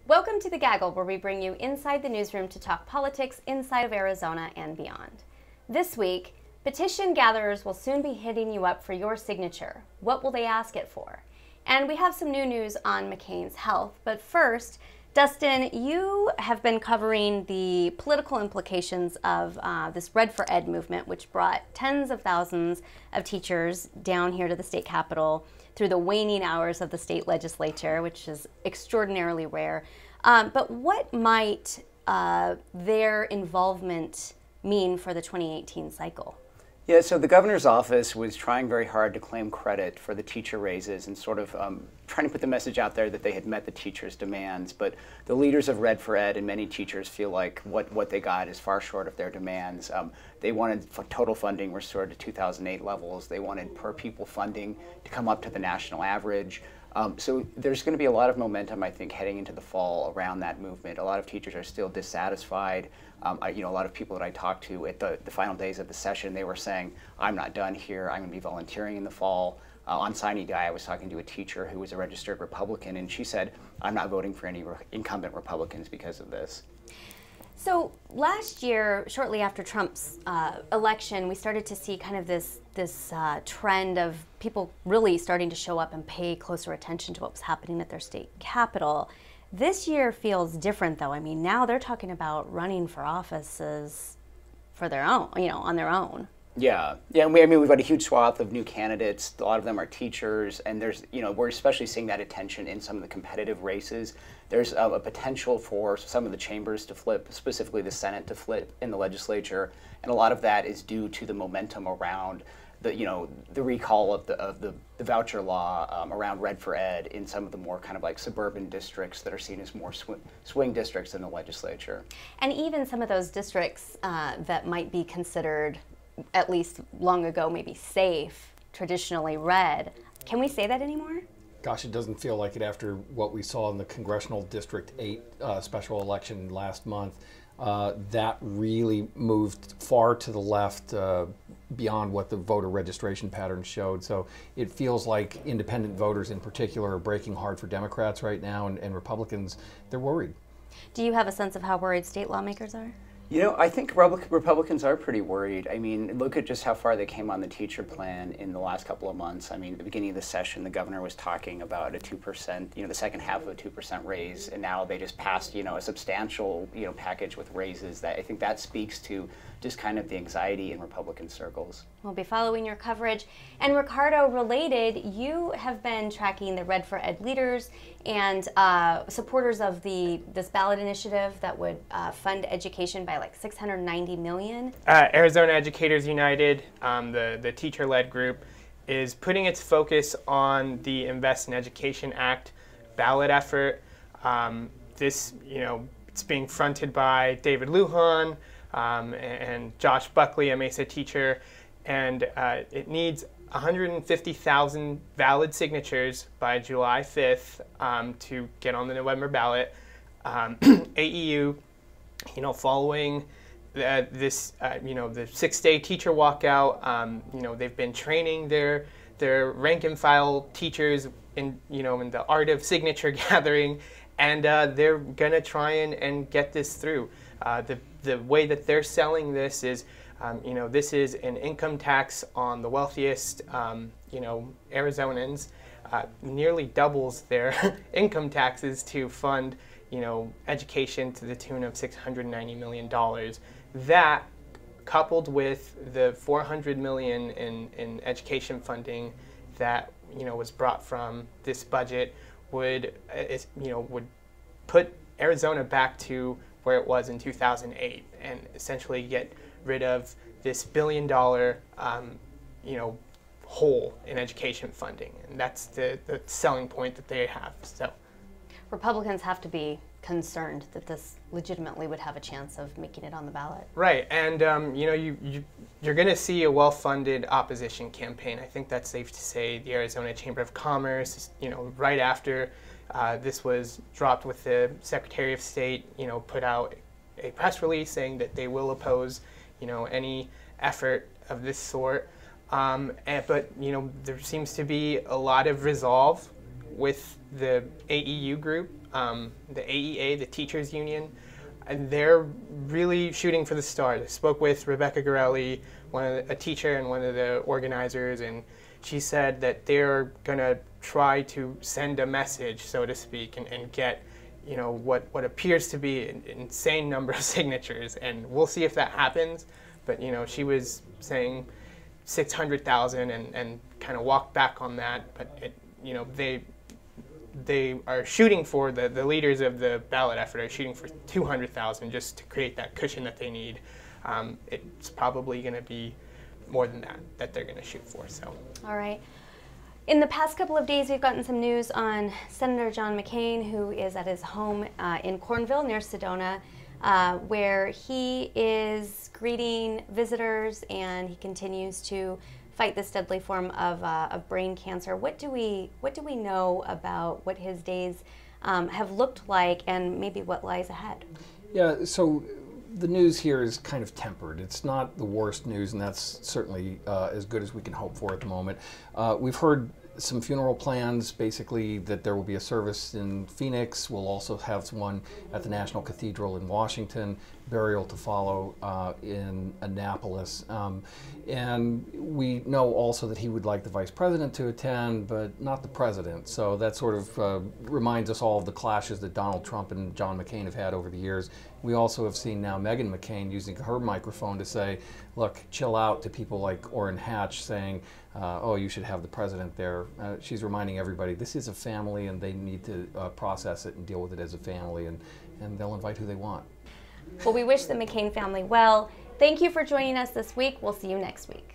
Welcome to the Gaggle, where we bring you inside the newsroom to talk politics inside of Arizona and beyond. This week, petition gatherers will soon be hitting you up for your signature. What will they ask it for? And we have some new news on McCain's health. But first, Dustin, you have been covering the political implications of this Red for Ed movement, which brought tens of thousands of teachers down here to the state capitol through the waning hours of the state legislature, which is extraordinarily rare. But what might their involvement mean for the 2018 cycle? Yeah, so the governor's office was trying very hard to claim credit for the teacher raises and sort of trying to put the message out there that they had met the teachers' demands. But the leaders of Red for Ed and many teachers feel like what they got is far short of their demands. They wanted total funding restored to 2008 levels. They wanted per pupil funding to come up to the national average. So there's going to be a lot of momentum, I think, heading into the fall around that movement. A lot of teachers are still dissatisfied. A lot of people that I talked to at the final days of the session, they were saying, I'm not done here. I'm going to be volunteering in the fall. On Signy Guy, I was talking to a teacher who was a registered Republican, and she said, I'm not voting for any incumbent Republicans because of this. So last year, shortly after Trump's election, we started to see kind of this trend of people really starting to show up and pay closer attention to what was happening at their state capitol. This year feels different, though. I mean, now they're talking about running for offices for their own, on their own. Yeah, we've got a huge swath of new candidates. A lot of them are teachers, and we're especially seeing that attention in some of the competitive races. There's a potential for some of the chambers to flip, specifically the Senate to flip in the legislature, and a lot of that is due to the momentum around the recall of the voucher law around Red for Ed in some of the more kind of like suburban districts that are seen as more swing districts in the legislature. And even some of those districts that might be considered, at least long ago, maybe safe, traditionally red. Can we say that anymore? Gosh, it doesn't feel like it after what we saw in the Congressional District 8 special election last month. That really moved far to the left beyond what the voter registration patterns showed. So it feels like independent voters in particular are breaking hard for Democrats right now, and Republicans, they're worried. Do you have a sense of how worried state lawmakers are? I think Republicans are pretty worried. I mean, look at just how far they came on the teacher plan in the last couple of months. I mean, at the beginning of the session, the governor was talking about a 2%, the second half of a 2% raise, and now they just passed, a substantial, package with raises. That I think that speaks to just kind of the anxiety in Republican circles. We'll be following your coverage. And Ricardo, related, you have been tracking the Red for Ed leaders and supporters of this ballot initiative that would fund education by like $690 million. Arizona Educators United, the teacher-led group, is putting its focus on the Invest in Education Act ballot effort. It's being fronted by David Lujan and Josh Buckley, a Mesa teacher, and it needs 150,000 valid signatures by July 5th to get on the November ballot. AEU, following the 6-day teacher walkout, they've been training their rank and file teachers in the art of signature gathering, and they're gonna try and get this through. The way that they're selling this is, this is an income tax on the wealthiest, Arizonans, nearly doubles their income taxes to fund, education to the tune of $690 million. That, coupled with the $400 million in education funding that, was brought from this budget, would put Arizona back to where it was in 2008, and essentially get rid of this billion-dollar, hole in education funding, and that's the selling point that they have. So, Republicans have to be concerned that this legitimately would have a chance of making it on the ballot. Right, and you're going to see a well-funded opposition campaign. I think that's safe to say. The Arizona Chamber of Commerce, right after this was dropped with the Secretary of State, put out a press release saying that they will oppose, any effort of this sort. But there seems to be a lot of resolve with the AEU group, the AEA, the teachers union, and they're really shooting for the stars. I spoke with Rebecca Gorelli, a teacher and one of the organizers, and she said that they're going to try to send a message, so to speak, and get, you know, what appears to be an insane number of signatures, and we'll see if that happens. But, you know, she was saying 600,000 and kind of walked back on that. But, you know, they are shooting for, the leaders of the ballot effort are shooting for 200,000 just to create that cushion that they need. It's probably going to be more than that they're going to shoot for. So. All right. In the past couple of days, we've gotten some news on Senator John McCain, who is at his home in Cornville near Sedona, where he is greeting visitors and he continues to fight this deadly form of brain cancer. What do we know about what his days have looked like and maybe what lies ahead? Yeah, so the news here is kind of tempered. It's not the worst news, and that's certainly as good as we can hope for at the moment. We've heard some funeral plans, basically that there will be a service in Phoenix. We'll also have one at the National Cathedral in Washington, burial to follow in Annapolis. And we know also that he would like the vice president to attend, but not the president. So that sort of reminds us all of the clashes that Donald Trump and John McCain have had over the years. We also have seen now Meghan McCain using her microphone to say, look, chill out, to people like Orrin Hatch saying, oh, you should have the president there. She's reminding everybody this is a family and they need to process it and deal with it as a family, and they'll invite who they want. Well, we wish the McCain family well. Thank you for joining us this week. We'll see you next week.